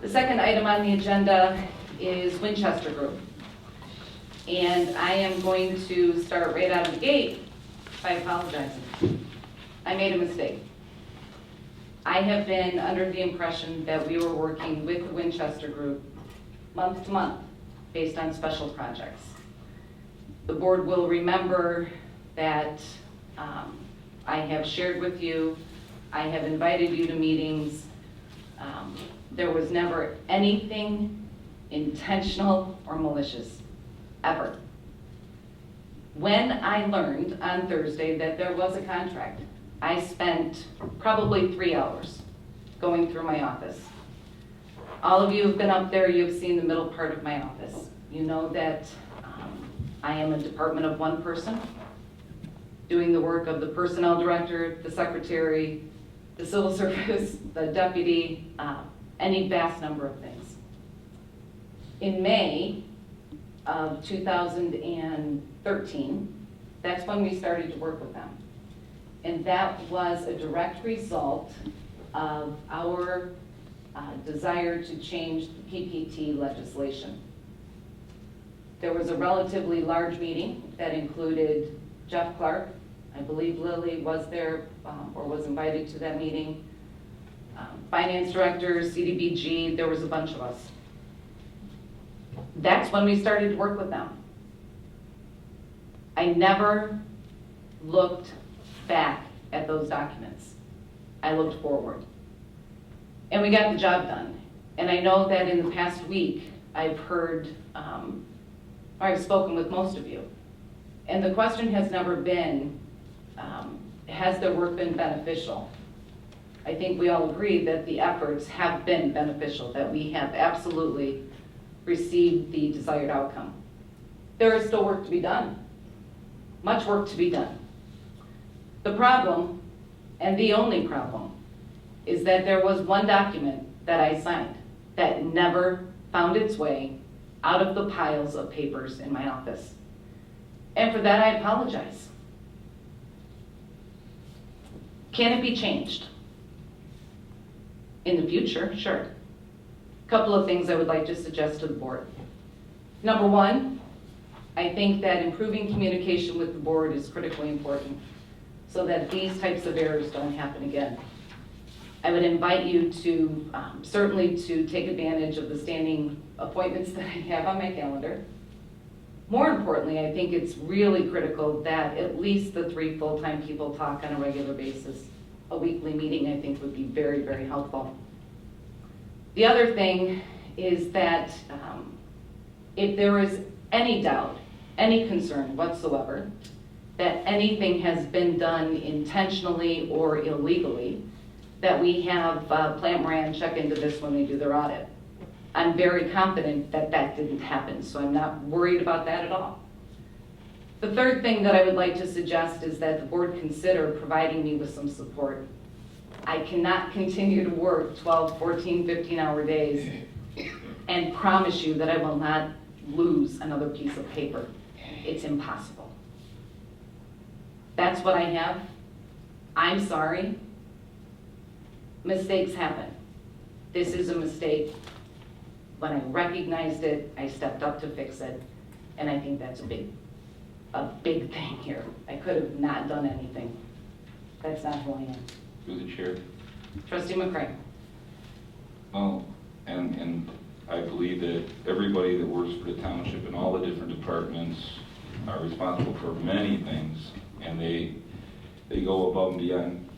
The second item on the agenda is Winchester Group. And I am going to start right out of the gate by apologizing. I made a mistake. I have been under the impression that we were working with the Winchester Group month to month based on special projects. The board will remember that I have shared with you, I have invited you to meetings. There was never anything intentional or malicious, ever. When I learned on Thursday that there was a contract, I spent probably 3 hours going through my office. All of you have been up there, you've seen the middle part of my office. You know that I am a department of one person, doing the work of the personnel director, the secretary, the civil service, the deputy, any vast number of things. In May of 2013, that's when we started to work with them. And that was a direct result of our desire to change the PPT legislation. There was a relatively large meeting that included Jeff Clark. I believe Lily was there or was invited to that meeting. Finance director, CDBG, there was a bunch of us. That's when we started to work with them. I never looked back at those documents. I looked forward. And we got the job done. And I know that in the past week, I've heard, or I've spoken with most of you. And the question has never been, has their work been beneficial? I think we all agree that the efforts have been beneficial, that we have absolutely received the desired outcome. There is still work to be done, much work to be done. The problem, and the only problem, is that there was one document that I signed that never found its way out of the piles of papers in my office. And for that, I apologize. Can it be changed? In the future, sure. A couple of things I would like to suggest to the board. Number one, I think that improving communication with the board is critically important so that these types of errors don't happen again. I would invite you to certainly to take advantage of the standing appointments that I have on my calendar. More importantly, I think it's really critical that at least the 3 full-time people talk on a regular basis. A weekly meeting, I think, would be very, very helpful. The other thing is that if there is any doubt, any concern whatsoever, that anything has been done intentionally or illegally, that we have Plant Moran check into this when they do their audit. I'm very confident that that didn't happen, so I'm not worried about that at all. The third thing that I would like to suggest is that the board consider providing me with some support. I cannot continue to work 12, 14, 15-hour days and promise you that I will not lose another piece of paper. It's impossible. That's what I have. I'm sorry. Mistakes happen. This is a mistake. When I recognized it, I stepped up to fix it, and I think that's a big thing here. I could have not done anything. That's not who I am. Through the chair. Trustee McCray. Well, and I believe that everybody that works for the township and all the different departments are responsible for many things, and they go above and beyond,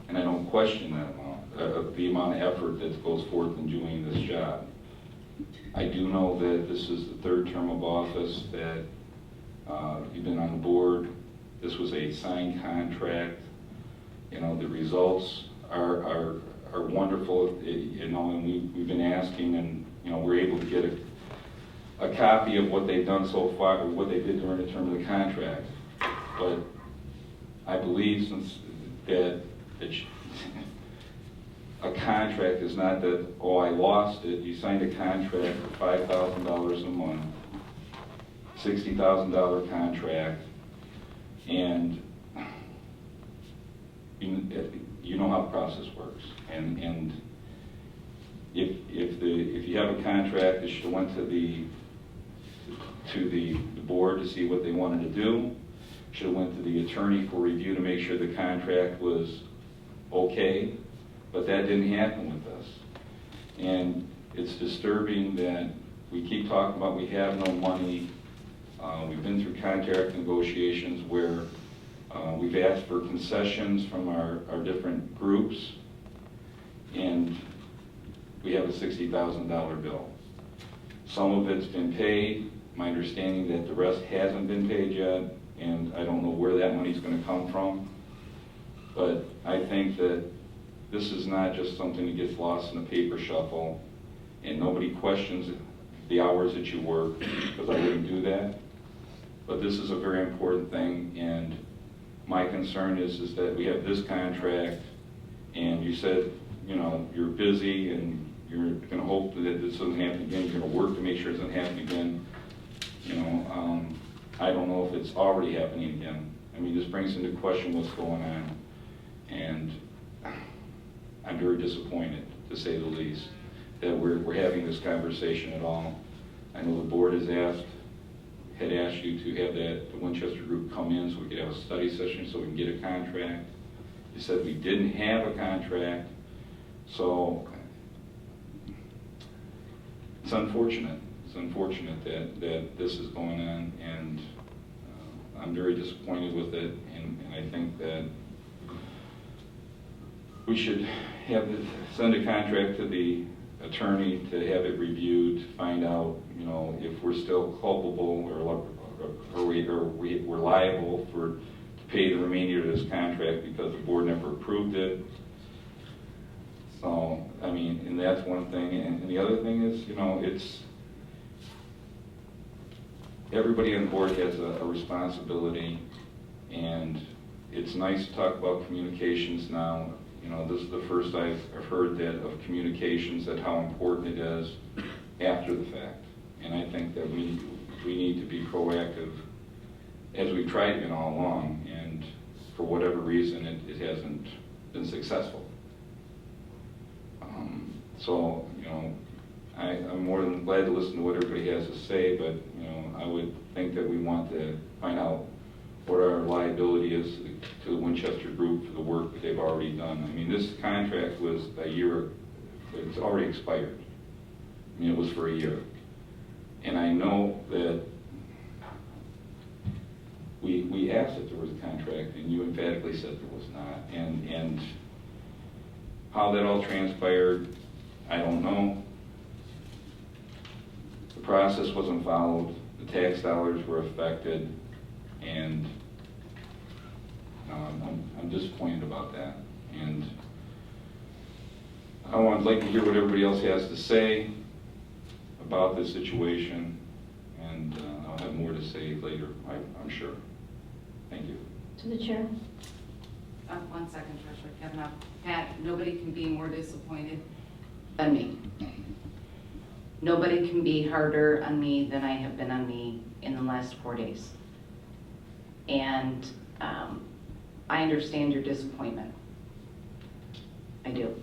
and I don't question that amount, the amount of effort that goes forth in doing this job. I do know that this is the 3rd term of office that you've been on the board. This was a signed contract. You know, the results are wonderful. You know, and we've been asking, and you know, we're able to get a copy of what they've done so far, or what they did during the term of the contract. But I believe since that a contract is not that, oh, I lost it. You signed a contract for $5,000 a month, $60,000 contract, and you know how the process works. And if you have a contract, it should have went to the board to see what they wanted to do. Should have went to the attorney for review to make sure the contract was okay, but that didn't happen with us. And it's disturbing that we keep talking about we have no money. We've been through contract negotiations where we've asked for concessions from our different groups, and we have a $60,000 bill. Some of it's been paid. My understanding that the rest hasn't been paid yet, and I don't know where that money's going to come from. But I think that this is not just something that gets lost in a paper shuffle, and nobody questions the hours that you work, because I wouldn't do that. But this is a very important thing, and my concern is that we have this contract, and you said, you know, you're busy and you're going to hope that this doesn't happen again. You're going to work to make sure it doesn't happen again. You know, I don't know if it's already happening again. I mean, this brings into question what's going on, and I'm very disappointed, to say the least, that we're having this conversation at all. I know the board had asked you to have the Winchester group come in so we could have a study session so we can get a contract. You said we didn't have a contract, so it's unfortunate. It's unfortunate that this is going on, and I'm very disappointed with it, and I think that we should send a contract to the attorney to have it reviewed, to find out, you know, if we're still culpable or we're liable to pay the remainder of this contract because the board never approved it. So, I mean, and that's one thing. And the other thing is, you know, it's everybody on board has a responsibility, and it's nice to talk about communications now. You know, this is the first I've heard that of communications, that how important it is after the fact. And I think that we need to be proactive, as we've tried to all along, and for whatever reason it hasn't been successful. So, you know, I'm more than glad to listen to what everybody has to say, but, you know, I would think that we want to find out what our liability is to the Winchester Group for the work that they've already done. I mean, this contract was a year, it's already expired. I mean, it was for a year. And I know that we asked if there was a contract, and you emphatically said there was not. And how that all transpired, I don't know. The process wasn't followed. The tax dollars were affected, and I'm disappointed about that. And I would like to hear what everybody else has to say about this situation, and I'll have more to say later, I'm sure. Thank you. To the chair. 1 second, Treasurer Kavanaugh. Pat, nobody can be more disappointed than me. Nobody can be harder on me than I have been on me in the last 4 days. And I understand your disappointment. I do.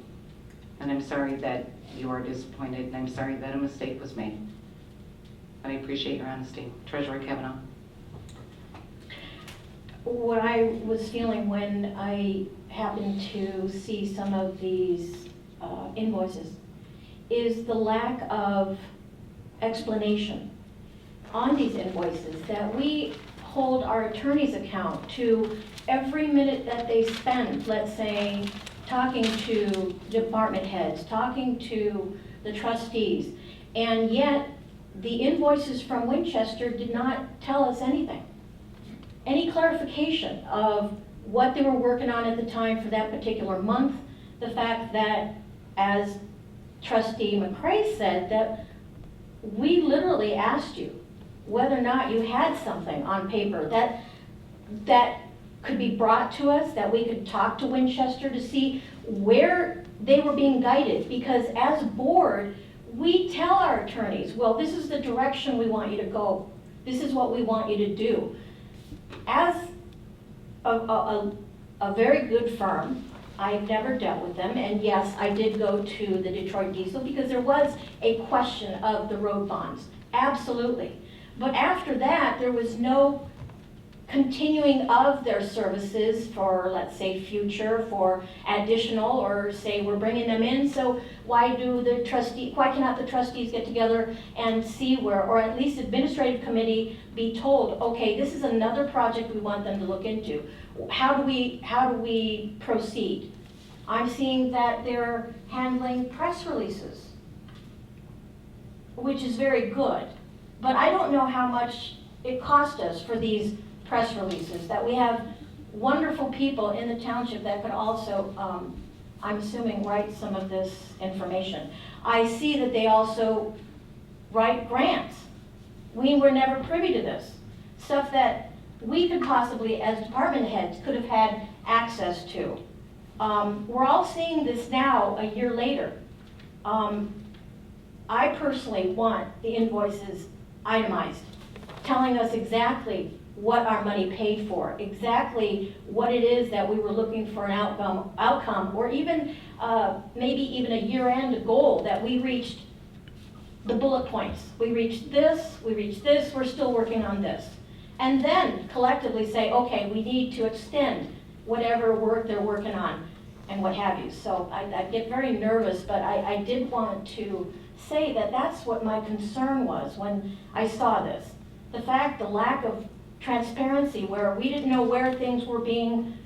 And I'm sorry that you are disappointed, and I'm sorry that a mistake was made. I appreciate your honesty. Treasurer Kavanaugh. What I was feeling when I happened to see some of these invoices is the lack of explanation on these invoices, that we hold our attorneys account to every minute that they spend, let's say, talking to department heads, talking to the trustees, and yet the invoices from Winchester did not tell us anything. Any clarification of what they were working on at the time for that particular month, the fact that, as Trustee McCrae said, that we literally asked you whether or not you had something on paper that could be brought to us, that we could talk to Winchester to see where they were being guided. Because as a board, we tell our attorneys, well, this is the direction we want you to go. This is what we want you to do. As a very good firm, I've never dealt with them, and yes, I did go to the Detroit Diesel because there was a question of the road bonds, absolutely. But after that, there was no continuing of their services for, let's say, future, for additional, or say we're bringing them in, so why cannot the trustees get together and see where, or at least administrative committee be told, okay, this is another project we want them to look into. How do we proceed? I'm seeing that they're handling press releases, which is very good, but I don't know how much it cost us for these press releases, that we have wonderful people in the township that could also, I'm assuming, write some of this information. I see that they also write grants. We were never privy to this. Stuff that we could possibly, as department heads, could have had access to. We're all seeing this now, a year later. I personally want the invoices itemized, telling us exactly what our money paid for, exactly what it is that we were looking for an outcome, or even maybe even a year-end goal that we reached the bullet points. We reached this, we're still working on this. And then collectively say, okay, we need to extend whatever work they're working on and what have you. So I get very nervous, but I did want to say that that's what my concern was when I saw this. The lack of transparency, where we didn't know where things were being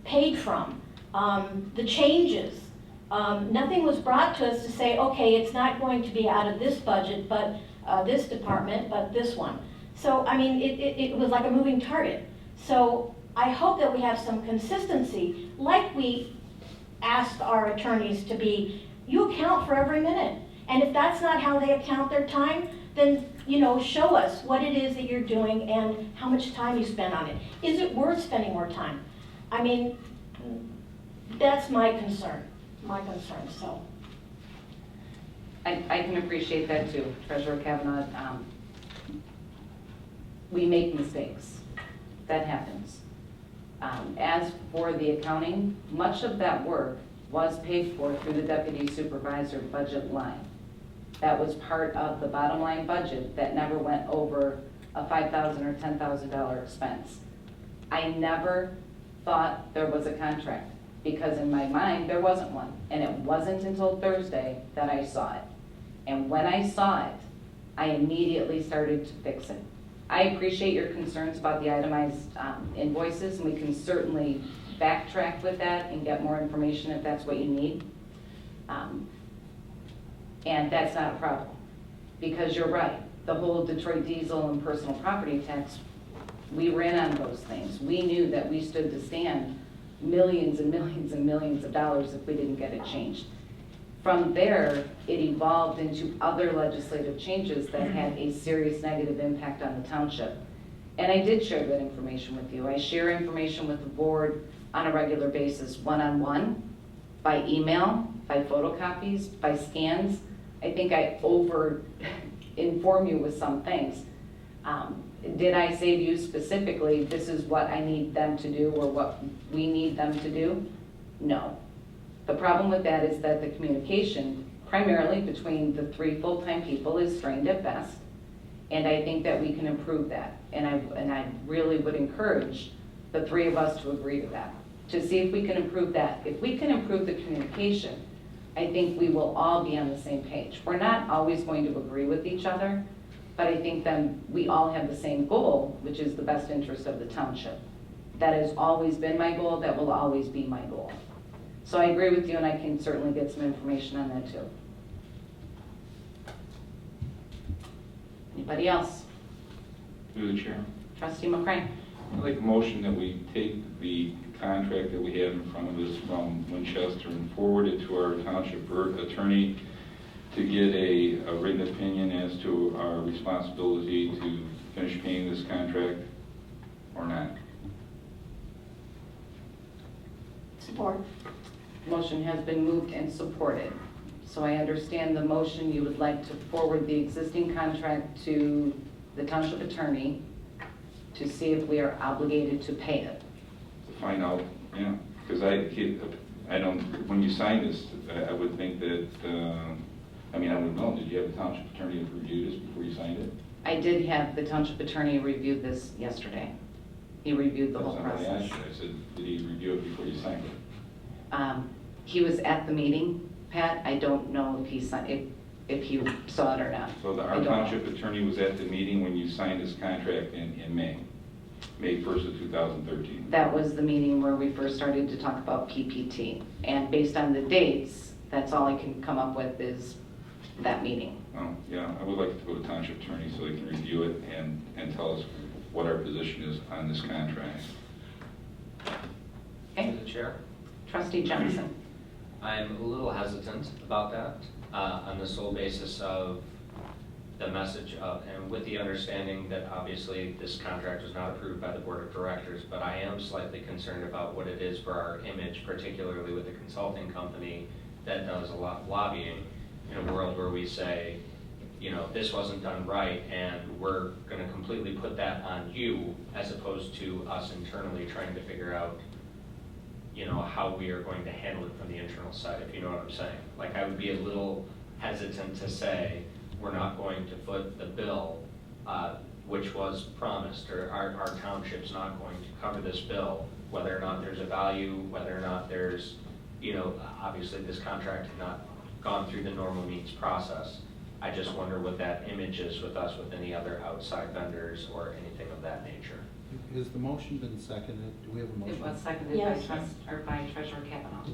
paid from, the changes. Nothing was brought to us to say, okay, it's not going to be out of this budget, but this department, but this one. So, I mean, it was like a moving target. So I hope that we have some consistency, like we asked our attorneys to be. You account for every minute. And if that's not how they account their time, then, you know, show us what it is that you're doing and how much time you spend on it. Is it worth spending more time? I mean, that's my concern, so. I can appreciate that too, Treasurer Kavanaugh. We make mistakes. That happens. As for the accounting, much of that work was paid for through the deputy supervisor budget line. That was part of the bottom line budget that never went over a $5,000 or $10,000 expense. I never thought there was a contract, because in my mind there wasn't one, and it wasn't until Thursday that I saw it. And when I saw it, I immediately started to fix it. I appreciate your concerns about the itemized invoices, and we can certainly backtrack with that and get more information if that's what you need. And that's not a problem, because you're right. The whole Detroit diesel and personal property tax, we ran on those things. We knew that we stood to stand millions and millions and millions of dollars if we didn't get it changed. From there, it evolved into other legislative changes that had a serious negative impact on the township. And I did share that information with you. I share information with the board on a regular basis, one-on-one, by email, by photocopies, by scans. I think I over-inform you with some things. Did I say to you specifically, this is what I need them to do or what we need them to do? No. The problem with that is that the communication, primarily between the 3 full-time people, is strained at best. And I think that we can improve that. And I really would encourage the 3 of us to agree to that, to see if we can improve that. If we can improve the communication, I think we will all be on the same page. We're not always going to agree with each other, but I think then we all have the same goal, which is the best interest of the township. That has always been my goal. That will always be my goal. So I agree with you, and I can certainly get some information on that too. Anybody else? Through the chair. Trustee McCray. I'd like a motion that we take the contract that we have in front of us from Winchester and forward it to our township attorney to get a written opinion as to our responsibility to finish paying this contract or not. Support. Motion has been moved and supported. So I understand the motion. You would like to forward the existing contract to the township attorney to see if we are obligated to pay it. To find out, yeah, because I I don't, when you sign this, I would think that, I mean, I would know, did you have the township attorney review this before you signed it? I did have the township attorney review this yesterday. He reviewed the whole That's not what I process. asked you. I said, did he review it before you signed it? He was at the meeting, Pat. I don't know if he if he saw it or not. So I our don't know. township attorney was at the meeting when you signed this contract in May 1st of 2013. That was the meeting where we first started to talk about PPT. And based on the dates, that's all I can come up with is that meeting. Oh, yeah, I would like to go to township attorney so they can review it and tell us what our position is on this contract. Okay, To the chair, Trustee Johnson. I'm a little hesitant about that on the sole basis of the message of, and with the understanding that obviously this contract was not approved by the board of directors, but I am slightly concerned about what it is for our image, particularly with a consulting company that does a lot of lobbying in a world where we say, you know, this wasn't done right and we're going to completely put that on you as opposed to us internally trying to figure out, you know, how we are going to handle it from the internal side, if you know what I'm saying. Like, I would be a little hesitant to say, we're not going to foot the bill, which was promised, or our township's not going to cover this bill, whether or not there's a value, whether or not there's, you know, obviously this contract had not gone through the normal means process. I just wonder what that image is with us, with any other outside vendors or anything of that nature. Has the motion been seconded? Do we have a motion? It was seconded Yes. by Treasurer Kavanaugh.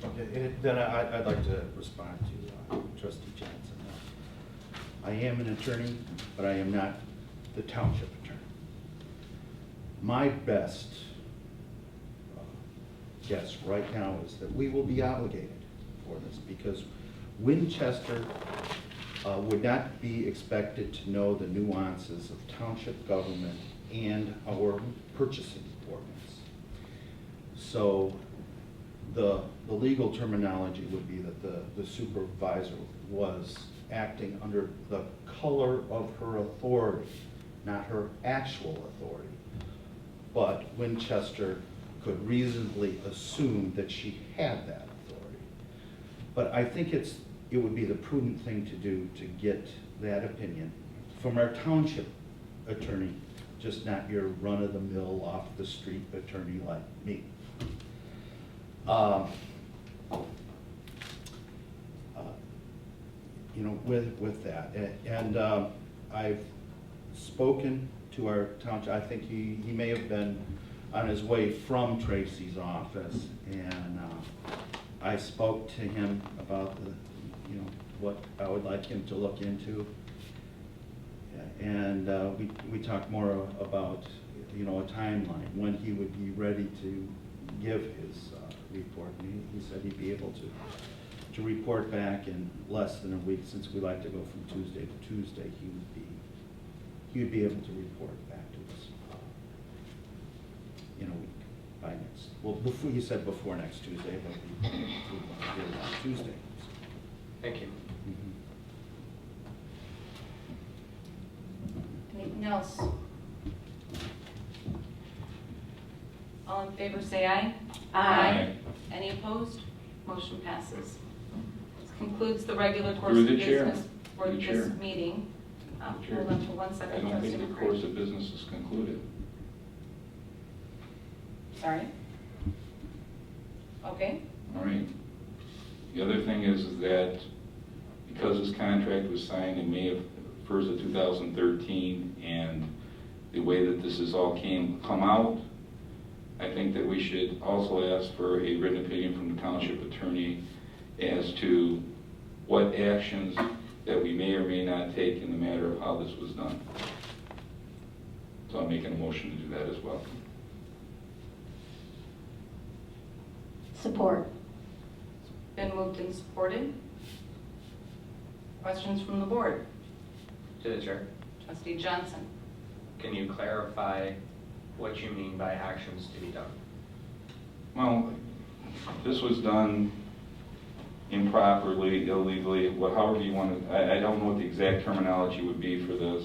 Okay, then I'd like to respond to Trustee Johnson. I am an attorney, but I am not the township attorney. My best guess right now is that we will be obligated for this because Winchester would not be expected to know the nuances of township government and our purchasing ordinance. So the legal terminology would be that the supervisor was acting under the color of her authority, not her actual authority. But Winchester could reasonably assume that she had that authority. But I think it would be the prudent thing to do to get that opinion from our township attorney, just not your run-of-the-mill, off-the-street attorney like me. You know, with that, and I've spoken to our township. I think he may have been on his way from Tracy's office, and I spoke to him about what I would like him to look into, and we talked more about a timeline when he would be ready to give his report. And he said he'd be able to report back in less than a week. Since we like to go from Tuesday to Tuesday, he would be able to report back to us in a week by next. Well, he said before next Tuesday, but we want to do it on Tuesday. Thank you. Anything else? All in favor, say aye. Aye. Any opposed? Motion passes. This concludes the regular course Through of the chair. business for Through the chair. this meeting. Through the chair. Hold on for 1 I second. don't Trustee think the McCray. course of business is concluded. Sorry? Okay. All right. The other thing is that because this contract was signed in May 1st of 2013, and the way that this has all come out, I think that we should also ask for a written opinion from the township attorney as to what actions that we may or may not take in the matter of how this was done. So I'm making a motion to do that as well. Support. Been moved and supported. Questions from the board? To the chair, Trustee Johnson. can you clarify what you mean by actions to be done? Well, this was done improperly, illegally, however you want to, I don't know what the exact terminology would be for this.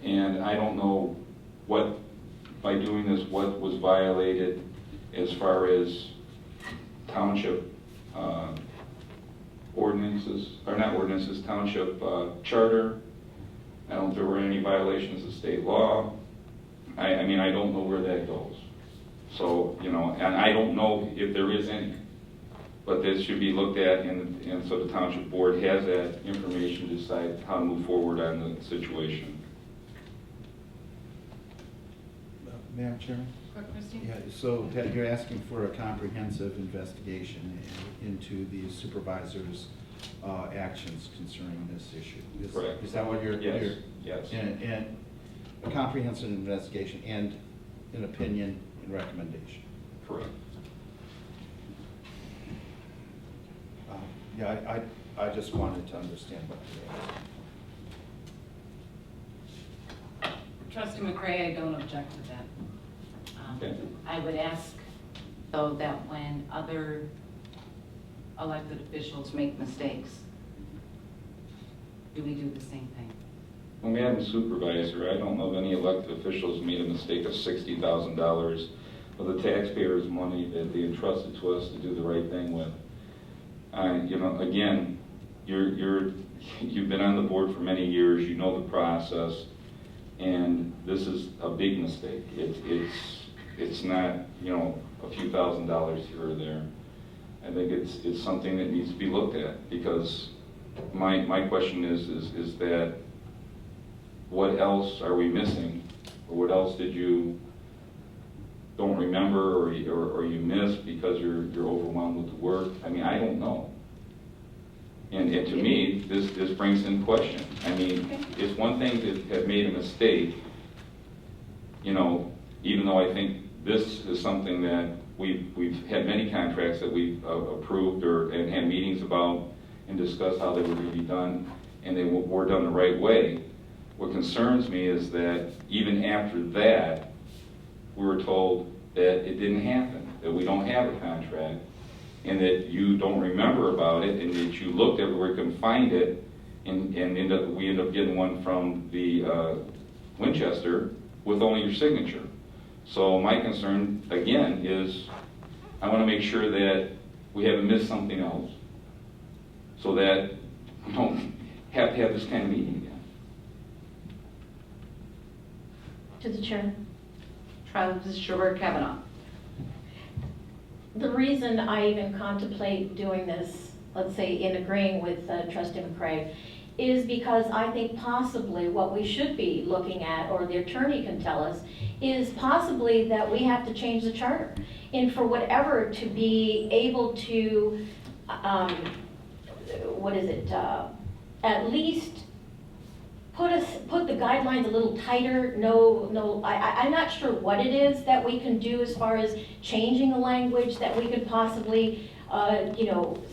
And I don't know what, by doing this, what was violated as far as township ordinances, or not ordinances, township charter. I don't know if there were any violations of state law. I mean, I don't know where that goes. So, you know, and I don't know if there is any. But this should be looked at, and so the township board has that information to decide how to move forward on the situation. Madam Chairman? Yeah, so Ted, you're asking for a comprehensive investigation into the supervisor's actions concerning this issue. Correct. Is that what you're? Yes. Yes. And a comprehensive investigation and an opinion and recommendation. Correct. Yeah, I just wanted to understand what you're asking. Trustee McCray, I don't object to that. Okay. I would ask, though, that when other elected officials make mistakes, do we do the same thing? Well, Madam Supervisor, I don't know of any elected officials made a mistake of $60,000 of the taxpayers' money that they entrusted to us to do the right thing with. You know, again, you've been on the board for many years. You know the process, and this is a big mistake. It's not, you know, a few $1,000s here or there. I think it's something that needs to be looked at, because my question is that what else are we missing, or what else did you don't remember, or you missed because you're overwhelmed with the work? I mean, I don't know. And to me, this brings in question. I mean, it's one thing to have made a mistake, you know, even though I think this is something that we've had many contracts that we've approved and had meetings about and discussed how they were going to be done, and they were done the right way. What concerns me is that even after that, we were told that it didn't happen, that we don't have a contract, and that you don't remember about it, and that you looked everywhere you can find it, and we end up getting one from the Winchester with only your signature. So my concern, again, is I want to make sure that we haven't missed something else, so that we don't have to have this kind of meeting again. To the chair. Treasurer Kavanaugh. The reason I even contemplate doing this, let's say in agreeing with Trustee McCray, is because I think possibly what we should be looking at, or the attorney can tell us, is possibly that we have to change the charter. And for whatever to be able to, at least put the guidelines a little tighter. I'm not sure what it is that we can do as far as changing the language that we could possibly,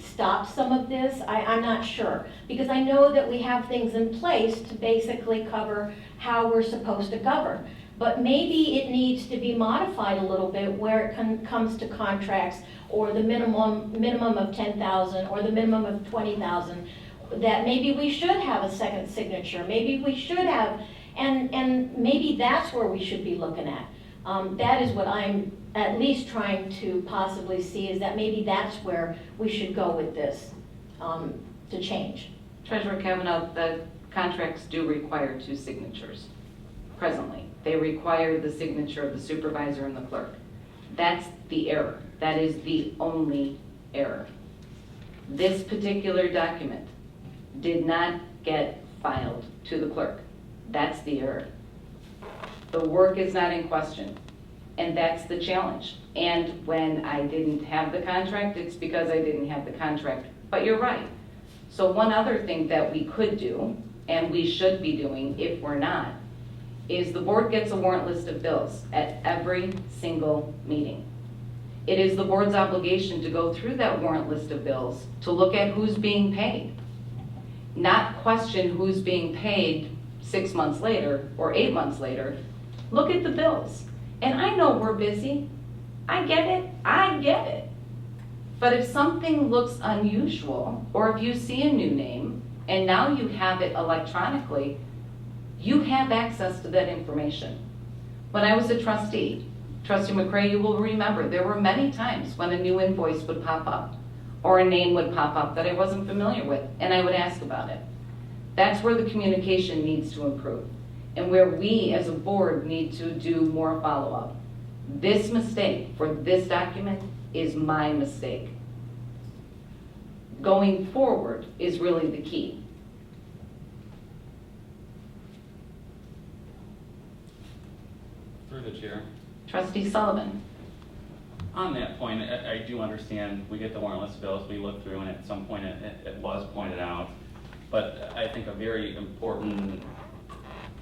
stop some of this. I'm not sure, because I know that we have things in place to basically cover how we're supposed to govern. But maybe it needs to be modified a little bit where it comes to contracts, or the minimum of 10,000 or the minimum of 20,000. That maybe we should have a second signature, maybe we should have, and maybe that's where we should be looking at. That is what I'm at least trying to possibly see, is that maybe that's where we should go with this, to change. Treasurer Kavanaugh, the contracts do require 2 signatures presently. They require the signature of the supervisor and the clerk. That's the error. That is the only error. This particular document did not get filed to the clerk. That's the error. The work is not in question, and that's the challenge. And when I didn't have the contract, it's because I didn't have the contract. But you're right. So one other thing that we could do, and we should be doing if we're not, is the board gets a warrant list of bills at every single meeting. It is the board's obligation to go through that warrant list of bills to look at who's being paid, not question who's being paid 6 months later or 8 months later. Look at the bills. And I know we're busy. I get it. But if something looks unusual, or if you see a new name, and now you have it electronically, you have access to that information. When I was a trustee, Trustee McCray, you will remember, there were many times when a new invoice would pop up or a name would pop up that I wasn't familiar with, and I would ask about it. That's where the communication needs to improve and where we as a board need to do more follow-up. This mistake for this document is my mistake. Going forward is really the key. Through the chair. Trustee Sullivan. On that point, I do understand we get the warrantless bills, we look through, and at some point it was pointed out. But I think a very important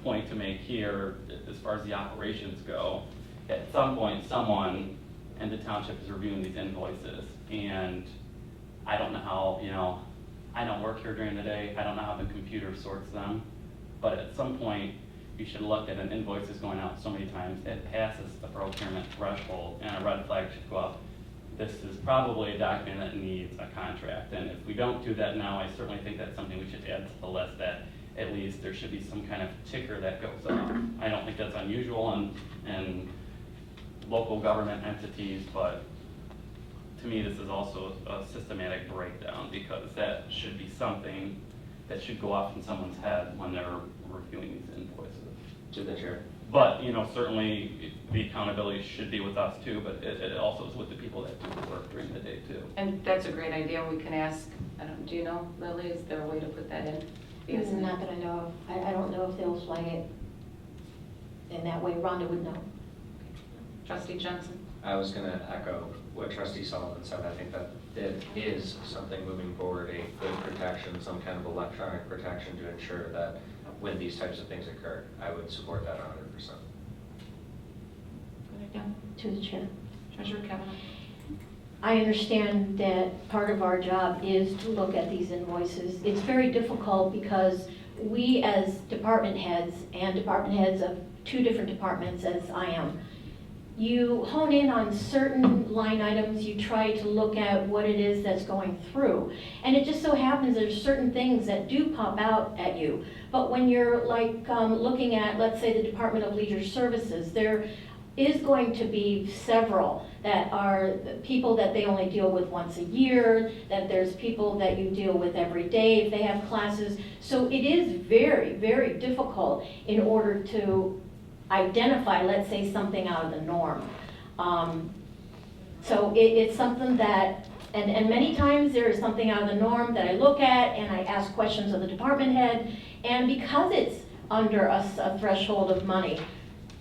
point to make here, as far as the operations go, at some point someone in the township is reviewing these invoices. And I don't know how, I don't work here during the day, I don't know how the computer sorts them. But at some point, you should look at an invoice that's going out so many times, it passes the procurement threshold, and a red flag should go up. This is probably a document that needs a contract, and if we don't do that now, I certainly think that's something we should add to the list, that at least there should be some kind of ticker that goes up. I don't think that's unusual in local government entities, but to me, this is also a systematic breakdown, because that should be something that should go off in someone's head when they're reviewing these invoices. To the chair. But, certainly the accountability should be with us too, but it also is with the people that do the work during the day too. And that's a great idea. We can ask, do you know, Lily, is there a way to put that in? Because Not that I know of. I don't know if they'll flag it in that way. Rhonda would know. Trustee Johnson. I was going to echo what Trustee Sullivan said. I think that it is something moving forward, a good protection, some kind of electronic protection to ensure that when these types of things occur, I would support that 100%. Good idea. To the chair. Treasurer Kavanaugh. I understand that part of our job is to look at these invoices. It's very difficult because we as department heads and department heads of two different departments, as I am, you hone in on certain line items, you try to look at what it is that's going through. And it just so happens there's certain things that do pop out at you. But when you're like looking at, let's say, the Department of Leisure Services, there is going to be several that are people that they only deal with once a year, that there's people that you deal with every day if they have classes. So it is very, very difficult in order to identify, let's say, something out of the norm. So it's something that, and many times there is something out of the norm that I look at and I ask questions of the department head, and because it's under a threshold of money,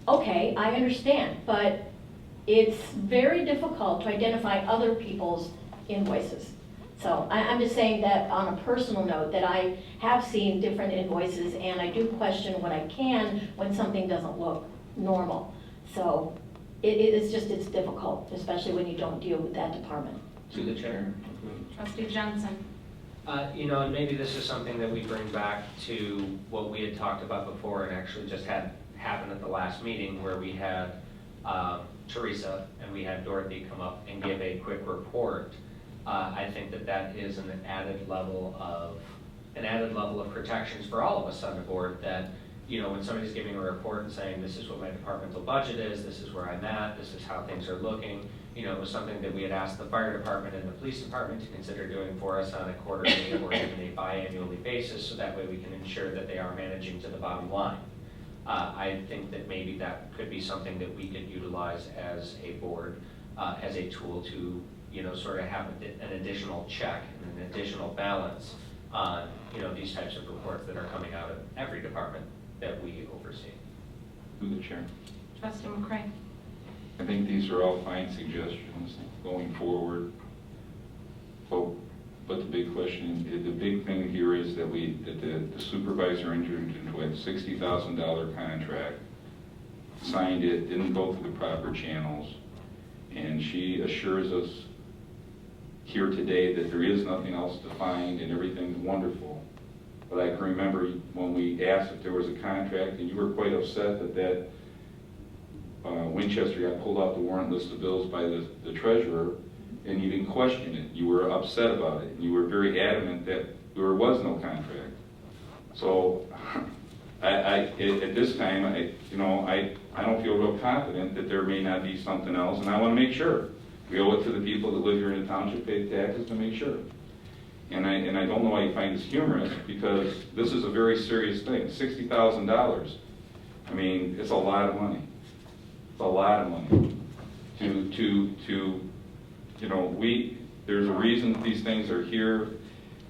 okay, I understand, but it's very difficult to identify other people's invoices. So I'm just saying that on a personal note, that I have seen different invoices and I do question what I can when something doesn't look normal. So it's difficult, especially when you don't deal with that department. To the chair. Trustee Johnson. And maybe this is something that we bring back to what we had talked about before and actually just had happen at the last meeting, where we had Teresa and we had Dorothy come up and give a quick report. I think that is an added level of protections for all of us on the board, that when somebody's giving a report and saying, this is what my departmental budget is, this is where I'm at, this is how things are looking, it was something that we had asked the fire department and the police department to consider doing for us on a quarterly or even a biannually basis, so that way we can ensure that they are managing to the bottom line. I think that maybe that could be something that we could utilize as a board, as a tool to sort of have an additional check and an additional balance on, these types of reports that are coming out of every department that we oversee. Through the chair. Trustee McCray. I think these are all fine suggestions going forward. But the big question, the big thing here is that the supervisor entered into a $60,000 contract, signed it, didn't go through the proper channels, and she assures us here today that there is nothing else to find and everything's wonderful. But I can remember when we asked if there was a contract, and you were quite upset that Winchester got pulled off the warrant list of bills by the treasurer, and you didn't question it. You were upset about it, and you were very adamant that there was no contract. So At this time, I don't feel real confident that there may not be something else, and I want to make sure. We owe it to the people that live here in the township, pay taxes, to make sure. And I don't know why you find this humorous, because this is a very serious thing. $60,000. I mean, it's a lot of money. It's a lot of money. There's a reason that these things are here,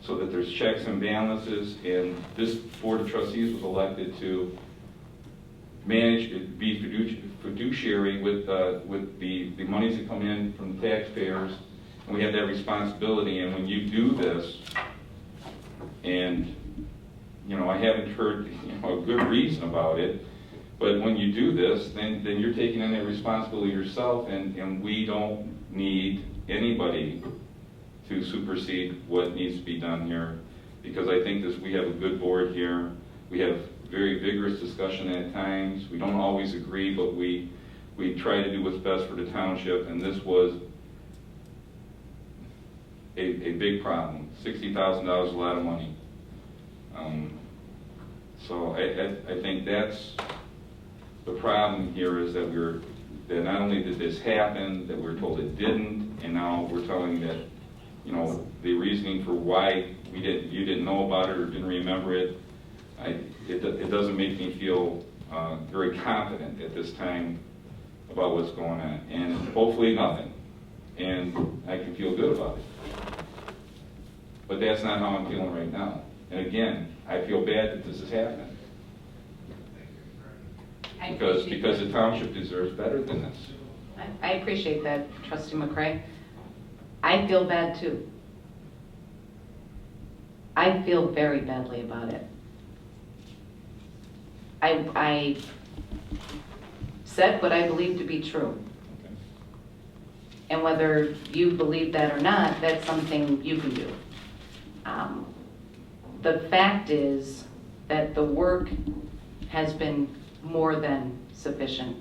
so that there's checks and balances, and this Board of Trustees was elected to manage, be fiduciary with the monies that come in from the taxpayers, and we have that responsibility. And when you do this, and I haven't heard a good reason about it, but when you do this, then you're taking in that responsibility yourself, and we don't need anybody to supersede what needs to be done here, because I think we have a good board here. We have very vigorous discussion at times. We don't always agree, but we try to do what's best for the township, and this was a big problem. $60,000 is a lot of money. So I think that's the problem here, is that that not only did this happen, that we're told it didn't, and now we're telling that the reasoning for why you didn't know about it or didn't remember it. It doesn't make me feel very confident at this time about what's going on, and hopefully nothing, and I can feel good about it. But that's not how I'm feeling right now. And again, I feel bad that this is happening, because the township deserves better than this. I appreciate that, Trustee McCray. I feel bad too. I feel very badly about it. I said what I believe to be true. Okay. And whether you believe that or not, that's something you can do. The fact is that the work has been more than sufficient.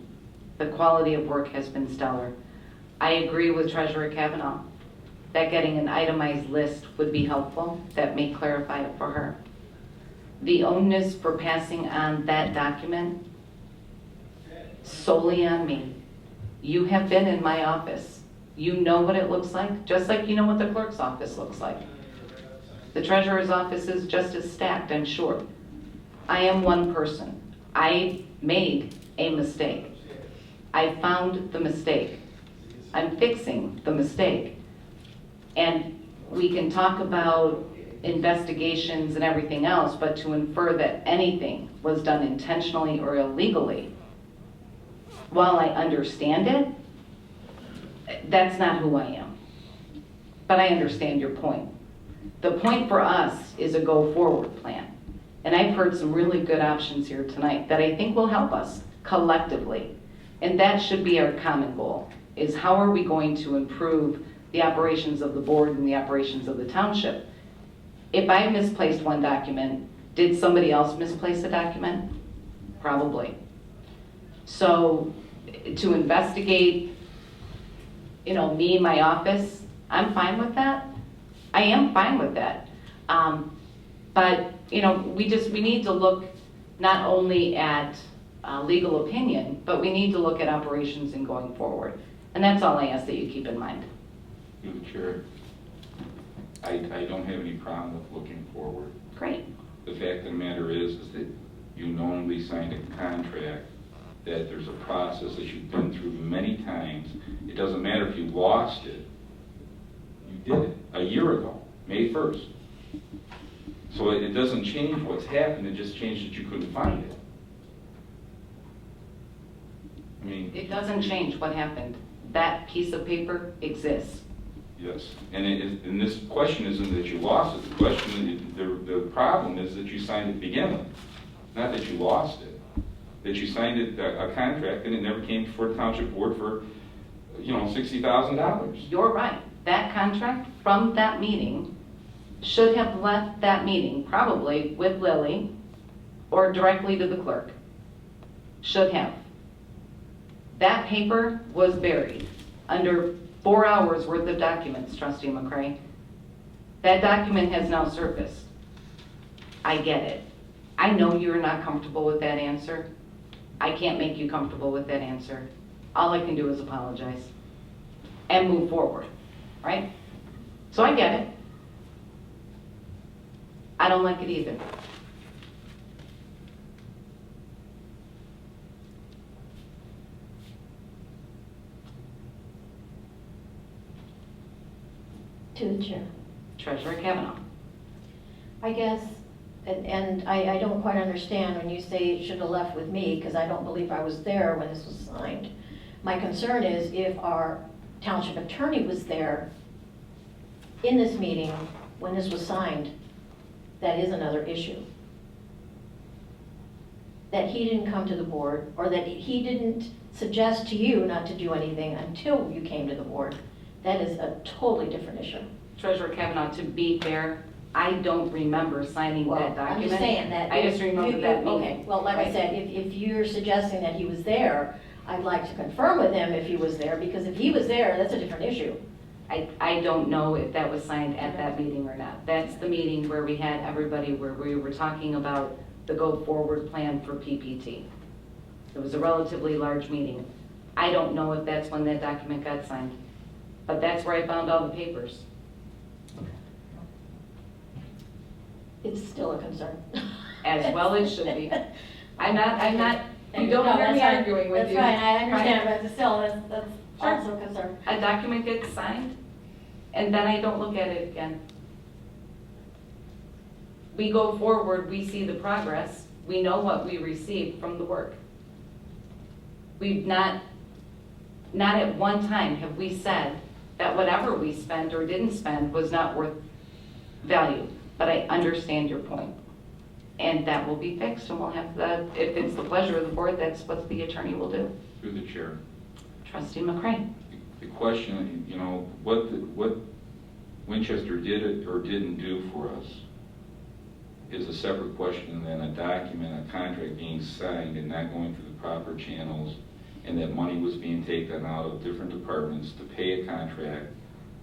The quality of work has been stellar. I agree with Treasurer Kavanaugh that getting an itemized list would be helpful. That may clarify it for her. The onus for passing on that document solely on me. You have been in my office. You know what it looks like, just like you know what the clerk's office looks like. The treasurer's office is just as stacked, I'm sure. I am one person. I made a mistake. I found the mistake. I'm fixing the mistake. And we can talk about investigations and everything else, but to infer that anything was done intentionally or illegally, while I understand it, that's not who I am. But I understand your point. The point for us is a go-forward plan. And I've heard some really good options here tonight that I think will help us collectively. And that should be our common goal, is how are we going to improve the operations of the board and the operations of the township. If I misplaced one document, did somebody else misplace a document? Probably. So to investigate, me, my office, I'm fine with that. I am fine with that. But, we need to look not only at legal opinion, but we need to look at operations and going forward. And that's all I ask that you keep in mind. Through the chair, I don't have any problem with looking forward. Great. The fact of the matter is that you knowingly signed a contract, that there's a process that you've been through many times. It doesn't matter if you lost it. You did it a year ago, May 1st. So it doesn't change what's happened, it just changed that you couldn't find it. I mean, It doesn't change what happened. That piece of paper exists. yes, and this question isn't that you lost it. The question, the problem is that you signed it to begin with, not that you lost it. That you signed a contract and it never came before the township board for, $60,000. You're right. That contract from that meeting should have left that meeting probably with Lily or directly to the clerk. Should have. That paper was buried under 4 hours worth of documents, Trustee McCray. That document has now surfaced. I get it. I know you're not comfortable with that answer. I can't make you comfortable with that answer. All I can do is apologize and move forward, right? So I get it. I don't like it either. To the chair. Treasurer Kavanaugh. I guess, and I don't quite understand when you say it should have left with me, because I don't believe I was there when this was signed. My concern is if our township attorney was there in this meeting when this was signed, that is another issue. That he didn't come to the board, or that he didn't suggest to you not to do anything until you came to the board, that is a totally different issue. Treasurer Kavanaugh, to be fair, I don't remember signing Well, that document. I'm just saying that. I just if remember you- that meeting. Okay, well, like I said, if you're suggesting that he was there, I'd like to confirm with him if he was there, because if he was there, that's a different issue. I don't know if that was signed at that meeting or not. That's the meeting where we had everybody, where we were talking about the go-forward plan for PPT. It was a relatively large meeting. I don't know if that's when that document got signed, but that's where I found all the papers. It's still a concern. As well it should be. I'm not, you don't No, hear me that's fine. arguing with you. That's fine, I understand, Right? but still, that's Sure. also a concern. A document gets signed, and then I don't look at it again. We go forward, we see the progress, we know what we received from the work. We've not at one time have we said that whatever we spent or didn't spend was not worth value, but I understand your point. And that will be fixed, and we'll have if it's the pleasure of the board, that's what the attorney will do. Through the chair. Trustee McCray. The question, you know, what Winchester did or didn't do for us is a separate question than a document, a contract being signed and not going through the proper channels, and that money was being taken out of different departments to pay a contract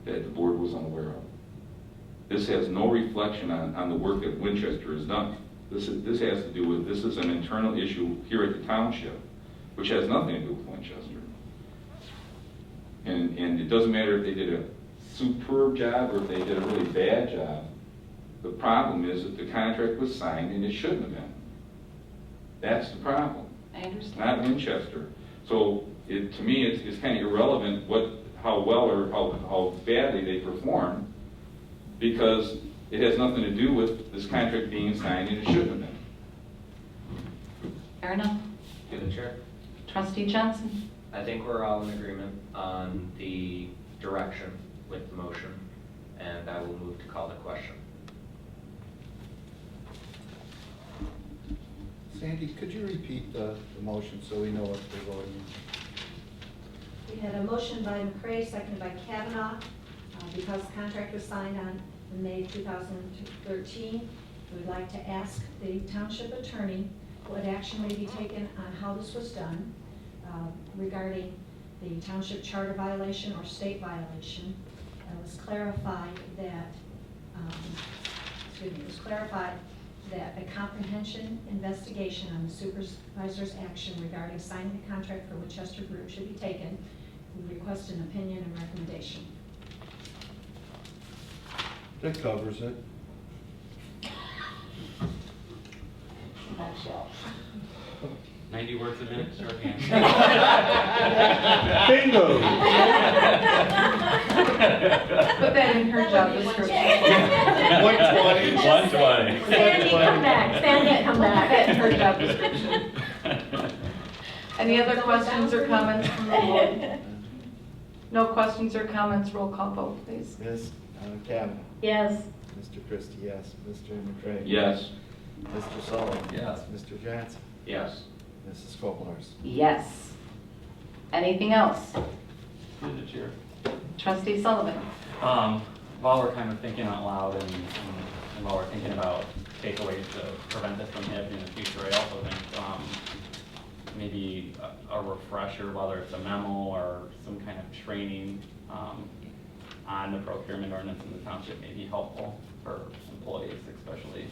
that the board was unaware of. This has no reflection on the work that Winchester has done. This has to do with, this is an internal issue here at the township, which has nothing to do with Winchester. And it doesn't matter if they did a superb job or if they did a really bad job. The problem is that the contract was signed and it shouldn't have been. That's the problem, I understand. not Winchester. So to me, it's kind of irrelevant how well or how badly they performed, because it has nothing to do with this contract being signed and it shouldn't have been. Fair enough. To the chair. Trustee Johnson. I think we're all in agreement on the direction with the motion, and I will move to call the question. Sandy, could you repeat the motion so we know what we're voting We had a motion by McCray, seconded by Kavanaugh, because the contract was signed on May 2013. We would like to ask the township attorney what action may be taken on how this was done regarding the township charter violation or state violation. It was clarified that, a comprehension investigation on the supervisor's action regarding signing the contract for Winchester Group should be taken. We request an opinion and recommendation. That covers it. 90 words a minute, shorthand. Bingo! Put that in her job description. 120. 120. Sandy, come back, Sandy, come Put that in back. her job description. Any other questions or comments from the board? No questions or comments, roll call vote, please. Ms. Kavanaugh. Yes. Mr. Christie, yes. Mr. McCray. Yes. Mr. Sullivan. Yes. Mr. Johnson. Yes. Mrs. Koblars. Yes. Anything else? Through the chair. Trustee Sullivan. While we're kind of thinking out loud and while we're thinking about takeaways to prevent this from happening in the future, I also think maybe a refresher, whether it's a memo or some kind of training on the procurement ordinance in the township may be helpful for employees, especially,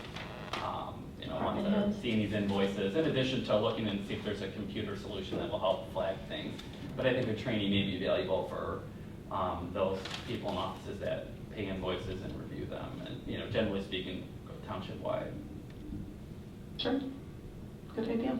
once Department heads. seeing these invoices, in addition to looking and see if there's a computer solution that will help flag things. But I think the training may be valuable for those people in offices that pay invoices and review them, and generally speaking, township-wide. Sure. Good idea.